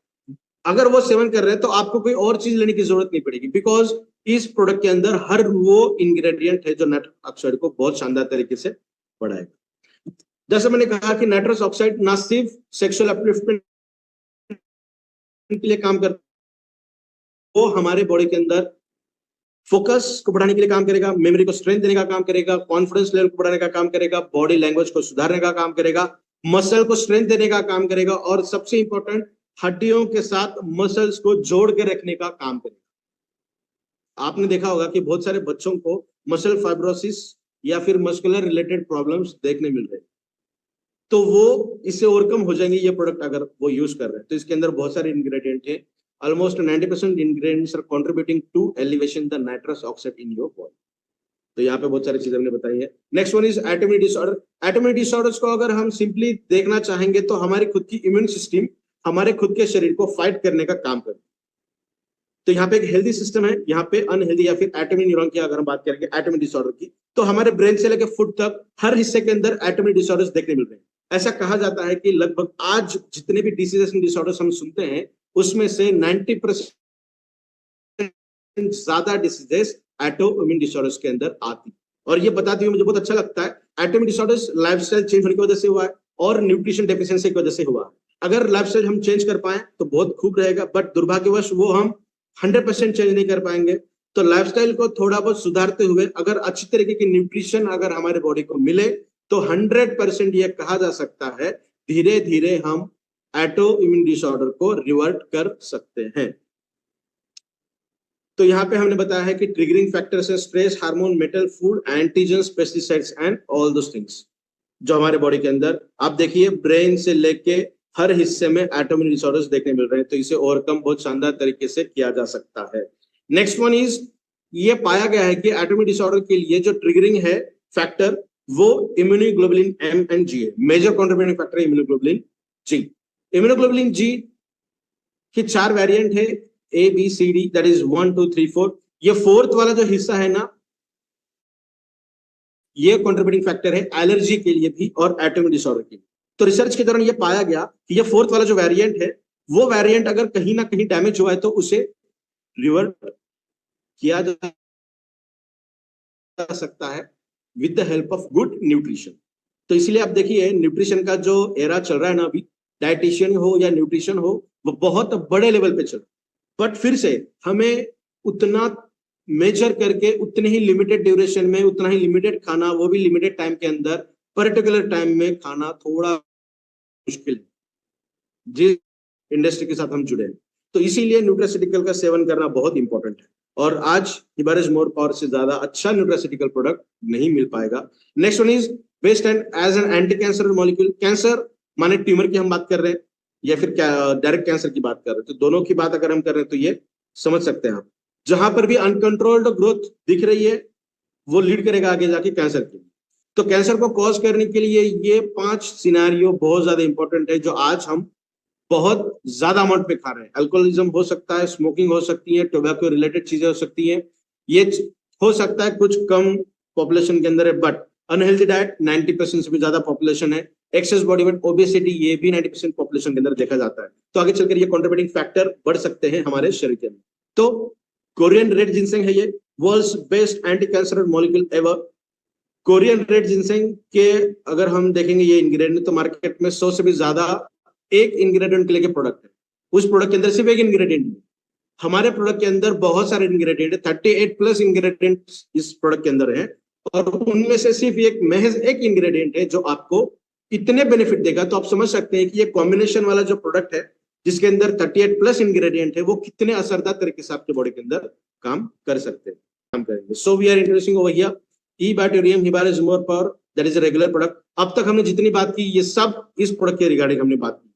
[SPEAKER 1] अगर वो सेवन कर रहे हैं तो आपको कोई और चीज लेने की जरूरत नहीं पड़ेगी, बिकॉज इस प्रोडक्ट के अंदर हर वो इंग्रेडिएंट है जो नाइट्रस ऑक्साइड को बहुत शानदार तरीके से बढ़ाएगा। जैसे मैंने कहा कि नाइट्रस ऑक्साइड ना सिर्फ सेक्सुअल अपलिफ्टमेंट के लिए काम करता है, वो हमारे बॉडी के अंदर फोकस को बढ़ाने के लिए काम करेगा, मेमोरी को स्ट्रेंथ देने का काम करेगा, कॉन्फिडेंस लेवल को बढ़ाने का काम करेगा, बॉडी लैंग्वेज को सुधारने का काम करेगा, मसल को स्ट्रेंथ देने का काम करेगा, और सबसे इंपॉर्टेंट हड्डियों के साथ मसल्स को जोड़ के रखने का काम करेगा। आपने देखा होगा कि बहुत सारे बच्चों को मसल फाइब्रोसिस या फिर मस्कुलर रिलेटेड प्रॉब्लम्स देखने मिल रहे हैं, तो वो इससे ओवरकम हो जाएंगे ये प्रोडक्ट अगर वो यूज कर रहे हैं। तो इसके अंदर बहुत सारे इंग्रेडिएंट है, almost 90% ingredients are contributing to elevation the nitrous oxide in your body। तो यहाँ पे बहुत सारी चीजें हमने बताई है। Next one is atomic disorder. Atomic disorders को अगर हम सिंपली देखना चाहेंगे तो हमारी खुद की इम्यून सिस्टम हमारे खुद के शरीर को फाइट करने का काम करती है। तो यहाँ पे एक हेल्दी सिस्टम है, यहाँ पे अनहेल्दी या फिर एटॉमिक न्यूरॉन की अगर हम बात करेंगे एटॉमिक डिसऑर्डर की, तो हमारे ब्रेन से लेकर फुट तक हर हिस्से के अंदर एटॉमिक डिसऑर्डर्स देखने मिल रहे हैं। ऐसा कहा जाता है कि लगभग आज जितने भी डिसीजेस एंड डिसऑर्डर्स हम सुनते हैं उसमें से 90% ज्यादा डिसीजेस एटोइम्यून डिसऑर्डर्स के अंदर आती। और ये बताते हुए मुझे बहुत अच्छा लगता है, एटोइम्यून डिसऑर्डर्स लाइफस्टाइल चेंज होने की वजह से हुआ है और न्यूट्रिशन डेफिशिएंसी की वजह से हुआ है। अगर लाइफस्टाइल हम चेंज कर पाए तो बहुत खूब रहेगा, बट दुर्भाग्यवश वो हम 100% चेंज नहीं कर पाएंगे। तो लाइफस्टाइल को थोड़ा बहुत सुधारते हुए अगर अच्छी तरीके की न्यूट्रिशन अगर हमारे बॉडी को मिले तो 100% ये कहा जा सकता है धीरे धीरे हम एटोइम्यून डिसऑर्डर को रिवर्ट कर सकते हैं। तो यहाँ पे हमने बताया है कि ट्रिगरिंग फैक्टर्स है stress hormone, metal, food, antigens, pesticides and all those things जो हमारे बॉडी के अंदर आप देखिए ब्रेन से लेके हर हिस्से में एटोइम्यून डिसऑर्डर्स देखने मिल रहे हैं। तो इसे ओवरकम बहुत शानदार तरीके से किया जा सकता है। नेक्स्ट वन इज, ये पाया गया है कि एटोइम्यून डिसऑर्डर के लिए जो ट्रिगरिंग है फैक्टर वो इम्यूनोग्लोबुलिन एम एंड जी है। मेजर कॉन्ट्रीब्यूटिंग फैक्टर है इम्यूनोग्लोबुलिन जी। इम्यूनोग्लोबुलिन जी की 4 वेरिएंट है, A B C D, that is 1 2 3 4। ये 4th वाला जो हिस्सा है ना, ये कंट्रीब्यूटिंग फैक्टर है एलर्जी के लिए भी और एटोइम्यून डिसऑर्डर के लिए। तो रिसर्च के दौरान ये पाया गया कि ये 4th वाला जो वेरिएंट है वो वेरिएंट अगर कहीं ना कहीं डैमेज हुआ है तो उसे रिवर्ट किया जा सकता है with the help of good nutrition. तो इसलिए आप देखिए न्यूट्रिशन का जो एरा चल रहा है ना अभी, डाइटिशियन हो या न्यूट्रिशन हो, वो बहुत बड़े लेवल पे चल, बट फिर से हमें उतना मेजर करके उतने ही लिमिटेड ड्यूरेशन में उतना ही लिमिटेड खाना, वो भी लिमिटेड टाइम के अंदर, पर्टिकुलर टाइम में खाना थोड़ा मुश्किल है जिस इंडस्ट्री के साथ हम जुड़े हैं। तो इसीलिए न्यूट्रास्यूटिकल का सेवन करना बहुत इंपॉर्टेंट है, और आज हिबारिस मोर पावर से ज्यादा अच्छा न्यूट्रास्यूटिकल प्रोडक्ट नहीं मिल पाएगा। Next one is best and as an anti cancer molecule. Cancer माने ट्यूमर की हम बात कर रहे हैं या फिर डायरेक्ट कैंसर की बात कर रहे हैं, तो दोनों की बात अगर हम कर रहे हैं तो ये समझ सकते हैं आप, जहां पर भी अनकंट्रोल्ड ग्रोथ दिख रही है वो लीड करेगा आगे जाके कैंसर की। तो कैंसर को कॉज करने के लिए ये 5 सिनेरियो बहुत ज्यादा इंपॉर्टेंट है, जो आज हम बहुत ज्यादा अमाउंट पे खा रहे हैं। अल्कोहलिज्म हो सकता है, स्मोकिंग हो सकती है, टोबैको रिलेटेड चीजें हो सकती हैं, ये हो सकता है कुछ कम पॉपुलेशन के अंदर है, बट अनहेल्दी डाइट 90% से भी ज्यादा पॉपुलेशन है। एक्सेस बॉडी वेट, ओबेसिटी, ये भी 90% पॉपुलेशन के अंदर देखा जाता है। तो आगे चलकर ये कंट्रीब्यूटिंग फैक्टर बढ़ सकते हैं हमारे शरीर के अंदर। तो कोरियन रेड जिनसेंग है ये world's best anti cancer molecule ever. Korean red ginseng के अगर हम देखेंगे ये इंग्रेडिएंट, तो मार्केट में 100 से भी ज्यादा एक इंग्रेडिएंट के लेके प्रोडक्ट है, उस प्रोडक्ट के अंदर सिर्फ एक इंग्रेडिएंट है। हमारे प्रोडक्ट के अंदर बहुत सारे इंग्रेडिएंट है, 38 प्लस इंग्रेडिएंट इस प्रोडक्ट के अंदर है, और उनमें से सिर्फ एक महज एक इंग्रेडिएंट है जो आपको इतने बेनिफिट देगा। तो आप समझ सकते हैं कि ये कॉम्बिनेशन वाला जो प्रोडक्ट है जिसके अंदर 38 प्लस इंग्रेडिएंट है, वो कितने असरदार तरीके से आपके बॉडी के अंदर काम कर सकते हैं, काम करेंगे। So we are introducing over here E-Bacterium Hibaris more power, that is a regular product. अब तक हमने जितनी बात की ये सब इस प्रोडक्ट के रिगार्डिंग हमने बात की,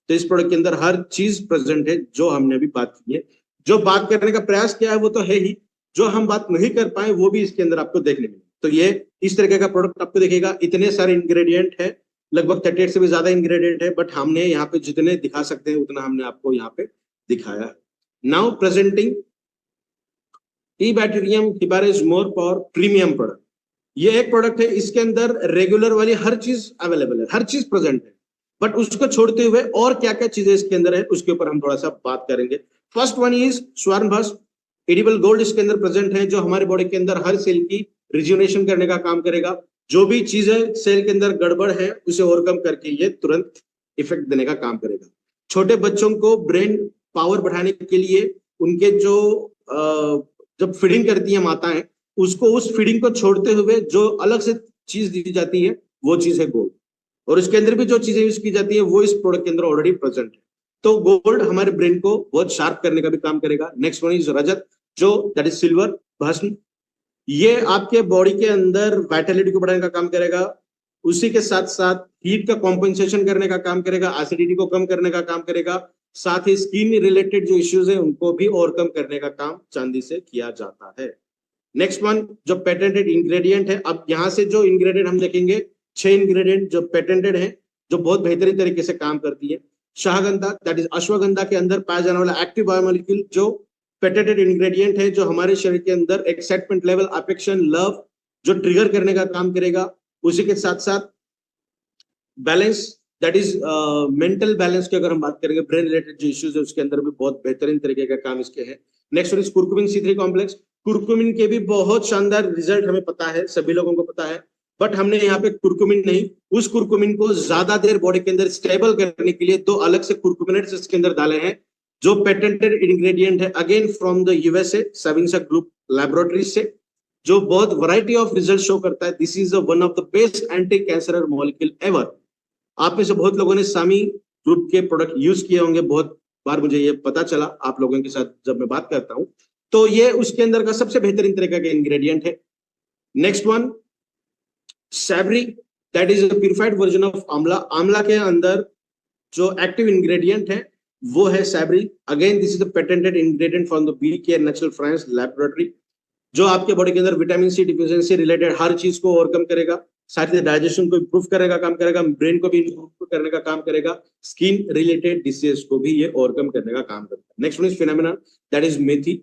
[SPEAKER 1] तो इस प्रोडक्ट के अंदर हर चीज प्रेजेंट है जो हमने अभी बात की है। जो बात करने का प्रयास किया है वो तो है ही, जो हम बात नहीं कर पाए वो भी इसके अंदर आपको देखने मिले। तो ये इस तरीके का प्रोडक्ट आपको देखेगा, इतने सारे इंग्रेडिएंट है, लगभग 38 से भी ज्यादा इंग्रेडिएंट है, बट हमने यहाँ पे जितने दिखा सकते हैं उतना हमने आपको यहाँ पे दिखाया है। Now presenting E-Bacterium Hibaris more power premium product. ये एक प्रोडक्ट है, इसके अंदर रेगुलर वाली हर चीज अवेलेबल है, हर चीज प्रेजेंट है, बट उसको छोड़ते हुए और क्या क्या चीजें इसके अंदर है उसके ऊपर हम थोड़ा सा बात करेंगे। First one is swarnabhasma edible gold इसके अंदर प्रेजेंट है, जो हमारे बॉडी के अंदर हर सेल की रिज्यूनेशन करने का काम करेगा। जो भी चीजें सेल के अंदर गड़बड़ है उसे ओवरकम करके ये तुरंत इफेक्ट देने का काम करेगा। छोटे बच्चों को ब्रेन पावर बढ़ाने के लिए उनके जो जब फीडिंग करती है माताएं, उसको उस फीडिंग को छोड़ते हुए जो अलग से चीज दी जाती है वो चीज है गोल्ड, और इसके अंदर भी जो चीजें यूज की जाती है वो इस प्रोडक्ट के अंदर ऑलरेडी प्रेजेंट है। तो गोल्ड हमारे ब्रेन को बहुत शार्प करने का भी काम करेगा। नेक्स्ट वन इज रजत, जो दैट इज सिल्वर भस्म, ये आपके बॉडी के अंदर वाइटलिटी को बढ़ाने का काम करेगा, उसी के साथ साथ हीट का कॉम्पेंसेशन करने का काम करेगा, एसिडिटी को कम करने का काम करेगा, साथ ही स्किन रिलेटेड जो इश्यूज है उनको भी ओवरकम करने का काम चांदी से किया जाता है। नेक्स्ट वन जो पेटेंटेड इंग्रेडिएंट है, अब यहाँ से जो इंग्रेडिएंट हम देखेंगे 6 इंग्रेडिएंट जो पेटेंटेड है, जो बहुत बेहतरीन तरीके से काम करती है। शाहगंधा दैट इज अश्वगंधा के अंदर पाया जाने वाला एक्टिव बायोमोलिक्यूल जो पेटेंटेड इंग्रेडिएंट है, जो हमारे शरीर के अंदर एक्साइटमेंट लेवल, अफेक्शन, लव जो ट्रिगर करने का काम करेगा। उसी के साथ साथ balance that is mental balance की अगर हम बात करेंगे, ब्रेन रिलेटेड जो इश्यूज है उसके अंदर भी बहुत बेहतरीन तरीके का काम इसके है। Next one is curcumin C3 complex. Curcumin के भी बहुत शानदार रिजल्ट हमें पता है, सभी लोगों को पता है, बट हमने यहाँ पे कुरकुमिन नहीं, उस कुरकुमिन को ज्यादा देर बॉडी के अंदर स्टेबल करने के लिए 2 अलग से कुरकुमिनेट्स इसके अंदर डाले हैं, जो पेटेंटेड इंग्रेडिएंट है again from the USA Sabinsa group laboratory से, जो बहुत वैरायटी ऑफ रिजल्ट शो करता है। This is one of the best anti cancer molecule ever. आप में से बहुत लोगों ने सामी ग्रुप के प्रोडक्ट यूज किए होंगे, बहुत बार मुझे ये पता चला आप लोगों के साथ जब मैं बात करता हूं, तो ये उसके अंदर का सबसे बेहतरीन तरीके का इंग्रेडिएंट है। Next one सैबरी, that is a purified version of आंवला। आंवला के अंदर जो एक्टिव इंग्रेडिएंट है वो है सैबरी। Again this is the patented ingredient from the B care natural France laboratory, जो आपके बॉडी के अंदर विटामिन C डिफिशिएंसी रिलेटेड हर चीज को ओवरकम करेगा, साथ ही डाइजेशन को इंप्रूव करने का काम करेगा, ब्रेन को भी इंप्रूव करने का काम करेगा, स्किन रिलेटेड डिसीज को भी ये ओवरकम करने का काम करता है। Next one is phenomena, that is मेथी,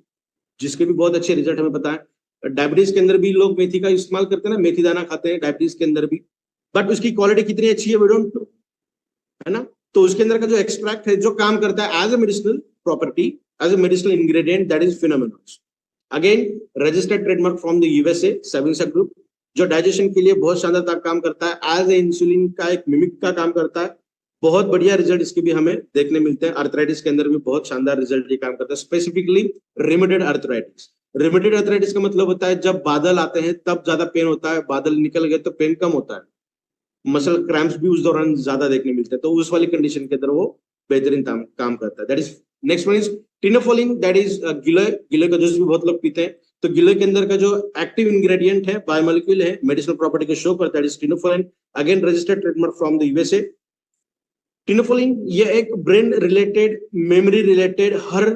[SPEAKER 1] जिसके भी बहुत अच्छे रिजल्ट हमें पता है। डायबिटीज के अंदर भी लोग मेथी का इस्तेमाल करते हैं ना, मेथी दाना खाते हैं डायबिटीज के अंदर भी, बट उसकी क्वालिटी कितनी अच्छी है वी डोंट नो, है ना। तो उसके अंदर का जो एक्सट्रैक्ट है जो काम करता है as a medicinal property, as a medicinal ingredient, that is phenomena. Again registered trademark from the USA Sabinsa group, जो डाइजेशन के लिए बहुत शानदार काम करता है, एज ए इंसुलिन का एक मिमिक का काम करता है, बहुत बढ़िया रिजल्ट इसके भी हमें देखने मिलते हैं। अर्थराइटिस के अंदर भी बहुत शानदार रिजल्ट ये काम करता है, स्पेसिफिकली रिमेटेड अर्थराइटिस। रिमेटेड अर्थराइटिस का मतलब होता है जब बादल आते हैं तब ज्यादा पेन होता है, बादल निकल गए तो पेन कम होता है, मसल क्रैम्प्स भी उस दौरान ज्यादा देखने मिलते हैं, तो उस वाली कंडीशन के अंदर वो बेहतरीन काम करता है। That is next one is tinofolin, that is giloy. गिलोय का जूस भी बहुत लोग पीते हैं, तो गिलोय के अंदर का जो एक्टिव इंग्रेडिएंट है, बायोमोलिक्यूल है, मेडिसिनल प्रॉपर्टी को शो करता है, that is tinofolin, again registered trademark from the USA. Tinofolin ये एक ब्रेन रिलेटेड, मेमोरी रिलेटेड, हर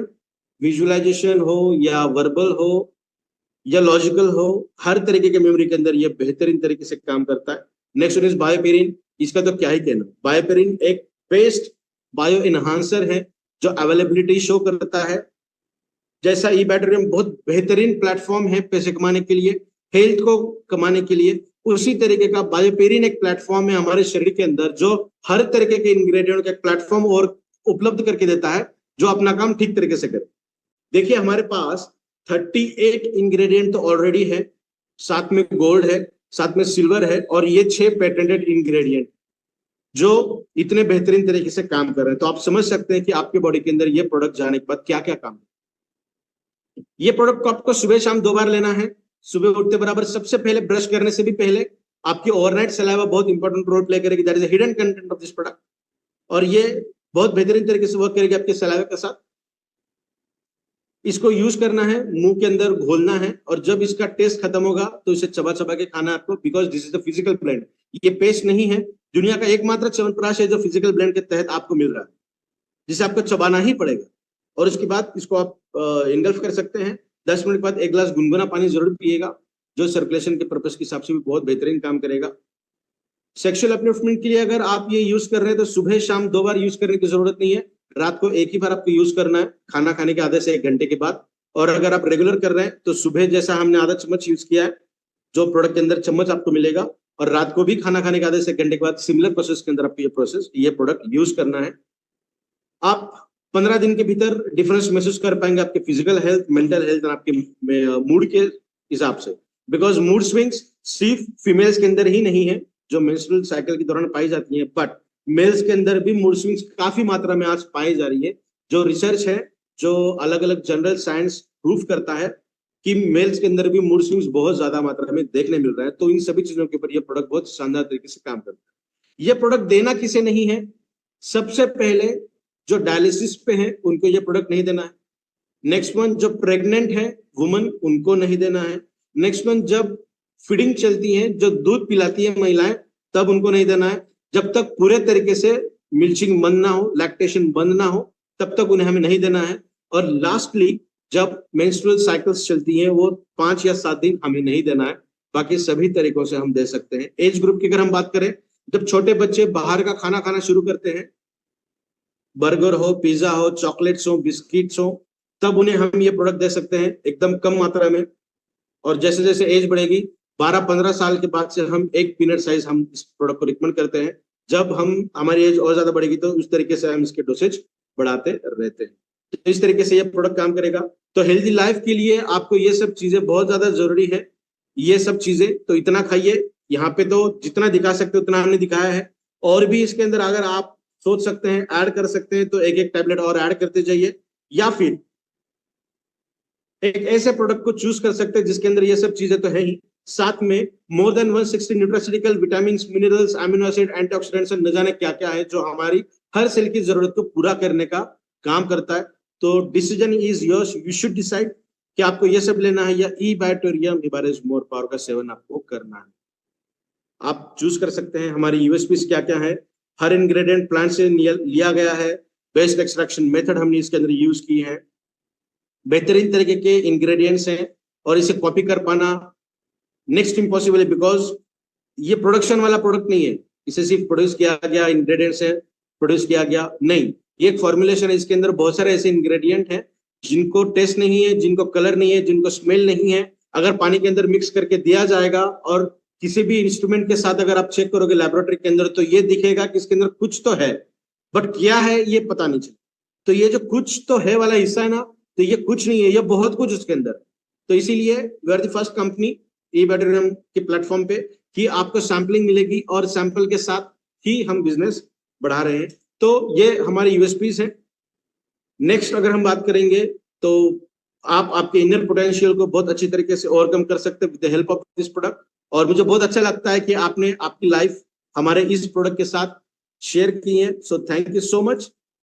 [SPEAKER 1] विजुअलाइजेशन हो या वर्बल हो या लॉजिकल हो, हर तरीके के मेमोरी के अंदर ये बेहतरीन तरीके से काम करता है। Next one is bioperine. इसका तो क्या ही कहना, बायोपेरिन एक बेस्ट बायो इनहांसर है जो अवेलेबिलिटी शो करता है। जैसा ई बैटरियम बहुत बेहतरीन प्लेटफॉर्म है पैसे कमाने के लिए, हेल्थ को कमाने के लिए, उसी तरीके का बायोपेरिन एक प्लेटफॉर्म है हमारे शरीर के अंदर जो हर तरीके के इंग्रेडिएंट का एक प्लेटफॉर्म और उपलब्ध करके देता है जो अपना काम ठीक तरीके से करे। देखिए हमारे पास 38 इंग्रेडिएंट तो ऑलरेडी है, साथ में गोल्ड है, साथ में सिल्वर है, और ये 6 पेटेंटेड इंग्रेडिएंट जो इतने बेहतरीन तरीके से काम कर रहे हैं। तो आप समझ सकते हैं कि आपके बॉडी के अंदर ये प्रोडक्ट जाने के बाद क्या क्या काम है। ये प्रोडक्ट को आपको सुबह शाम 2 बार लेना है। सुबह उठते बराबर सबसे पहले, ब्रश करने से भी पहले, आपकी ओवरनाइट सलाइवा बहुत इंपॉर्टेंट रोल प्ले करेगी, that is the hidden content of this product, और ये बहुत बेहतरीन तरीके से वर्क करेगी आपके सलाइवा के साथ। इसको यूज करना है, मुंह के अंदर घोलना है, और जब इसका टेस्ट खत्म होगा तो इसे चबा चबा के खाना है आपको, because this is the physical blend. ये पेस्ट नहीं है, दुनिया का एकमात्र च्यवनप्राश है जो फिजिकल ब्लेंड के तहत आपको मिल रहा है, जिसे आपको चबाना ही पड़ेगा। और उसके बाद इसको आप इंगल्फ कर सकते हैं। 10 मिनट के बाद 1 गिलास गुनगुना पानी जरूर पिएगा, जो सर्कुलेशन के पर्पस के हिसाब से भी बहुत बेहतरीन काम करेगा। सेक्सुअल अपलिफ्टमेंट के लिए अगर आप ये यूज कर रहे हैं तो सुबह शाम 2 बार यूज करने की जरूरत नहीं है, रात को एक ही बार आपको यूज करना है, खाना खाने के आधे से 1 घंटे के बाद। और अगर आप रेगुलर कर रहे हैं तो सुबह जैसा हमने आधा चम्मच यूज किया है, जो प्रोडक्ट के अंदर चम्मच आपको मिलेगा, और रात को भी खाना खाने के आधे से 1 घंटे के बाद सिमिलर प्रोसेस के अंदर आपको ये प्रोडक्ट यूज करना है। आप 15 दिन के भीतर डिफरेंस महसूस कर पाएंगे आपके फिजिकल हेल्थ, मेंटल हेल्थ और आपके मूड के हिसाब से, बिकॉज मूड स्विंग्स सिर्फ फीमेल्स के अंदर ही नहीं है जो मेंस्ट्रुअल साइकिल के दौरान पाई जाती है, बट मेल्स के अंदर भी मूड स्विंग्स काफी मात्रा में आज पाई जा रही है। जो रिसर्च है, जो अलग अलग जनरल साइंस प्रूफ करता है कि मेल्स के अंदर भी मूड स्विंग्स बहुत ज्यादा मात्रा में देखने मिल रहा है। तो इन सभी चीजों के ऊपर ये प्रोडक्ट बहुत शानदार तरीके से काम करता है। ये प्रोडक्ट देना किसे नहीं है, सबसे पहले जो डायलिसिस पे है उनको ये प्रोडक्ट नहीं देना है। नेक्स्ट वन जो प्रेग्नेंट है वुमन, उनको नहीं देना है। नेक्स्ट वन जब फीडिंग चलती है, जो दूध पिलाती है महिलाएं, तब उनको नहीं देना है। जब तक पूरे तरीके से मिल्चिंग बंद ना हो, लैक्टेशन बंद ना हो, तब तक उन्हें हमें नहीं देना है। और लास्टली जब मेंस्ट्रुअल साइकिल्स चलती हैं वो 5 या 7 दिन हमें नहीं देना है, बाकी सभी तरीकों से हम दे सकते हैं। एज ग्रुप की अगर हम बात करें, जब छोटे बच्चे बाहर का खाना खाना शुरू करते हैं, बर्गर हो, पिज्जा हो, चॉकलेट्स हो, बिस्किट्स हो, तब उन्हें हम ये प्रोडक्ट दे सकते हैं एकदम कम मात्रा में। और जैसे जैसे एज बढ़ेगी, 12-15 साल के बाद से हम एक पीनट साइज हम इस प्रोडक्ट को रिकमेंड करते हैं। जब हमारी एज और ज्यादा बढ़ेगी तो उस तरीके से हम इसके डोसेज बढ़ाते रहते हैं। तो इस तरीके से ये प्रोडक्ट काम करेगा। तो हेल्दी लाइफ के लिए आपको ये सब चीजें बहुत ज्यादा जरूरी है। ये सब चीजें तो इतना खाइए, यहाँ पे तो जितना दिखा सकते उतना हमने दिखाया है, और भी इसके अंदर अगर आप सोच सकते हैं, ऐड कर सकते हैं, तो एक एक टैबलेट और ऐड करते जाइए, या फिर एक ऐसे प्रोडक्ट को चूज कर सकते हैं जिसके अंदर ये सब चीजें तो है ही, साथ में more than 160 nutraceutical, vitamin, minerals, amino acid, antioxidants, न जाने क्या क्या है जो हमारी हर सेल की जरूरत को पूरा करने का काम करता है। तो decision is yours, you should decide कि आपको ये सब लेना है या ई बैक्टीरियम हिबारिस मोर पावर का सेवन आपको करना है। आप चूज कर सकते हैं। हमारी यूएसपी क्या क्या है, हर इंग्रेडिएंट प्लांट से लिया गया है, बेस्ट एक्सट्रैक्शन मेथड हमने इसके अंदर यूज की है, बेहतरीन तरीके के इंग्रेडिएंट्स हैं, और इसे कॉपी कर पाना नेक्स्ट इम्पॉसिबल है, बिकॉज ये प्रोडक्शन वाला प्रोडक्ट नहीं है, इसे सिर्फ प्रोड्यूस किया गया इंग्रेडिएंट्स है, प्रोड्यूस किया गया नहीं, ये एक फॉर्मुलेशन है। इसके अंदर बहुत सारे ऐसे इंग्रेडिएंट हैं जिनको टेस्ट नहीं है, जिनको कलर नहीं है, जिनको स्मेल नहीं है, अगर पानी के अंदर मिक्स करके दिया जाएगा और किसी भी इंस्ट्रूमेंट के साथ अगर आप चेक करोगे लेबोरेटरी के अंदर, तो ये दिखेगा कि इसके अंदर कुछ तो है, बट क्या है ये पता नहीं चला। तो ये जो कुछ तो है वाला हिस्सा है ना, तो ये कुछ नहीं है, ये बहुत कुछ उसके अंदर। तो इसीलिए we are the first company E bacterium के प्लेटफॉर्म पे कि आपको सैंपलिंग मिलेगी और सैंपल के साथ ही हम बिजनेस बढ़ा रहे हैं। तो ये हमारे यूएसपीज हैं। नेक्स्ट अगर हम बात करेंगे तो आप आपके इनर पोटेंशियल को बहुत अच्छी तरीके से ओवरकम कर सकते हैं with the help of this product. और मुझे बहुत अच्छा लगता है कि आपने आपकी लाइफ हमारे इस प्रोडक्ट के साथ शेयर की है। So thank you so much.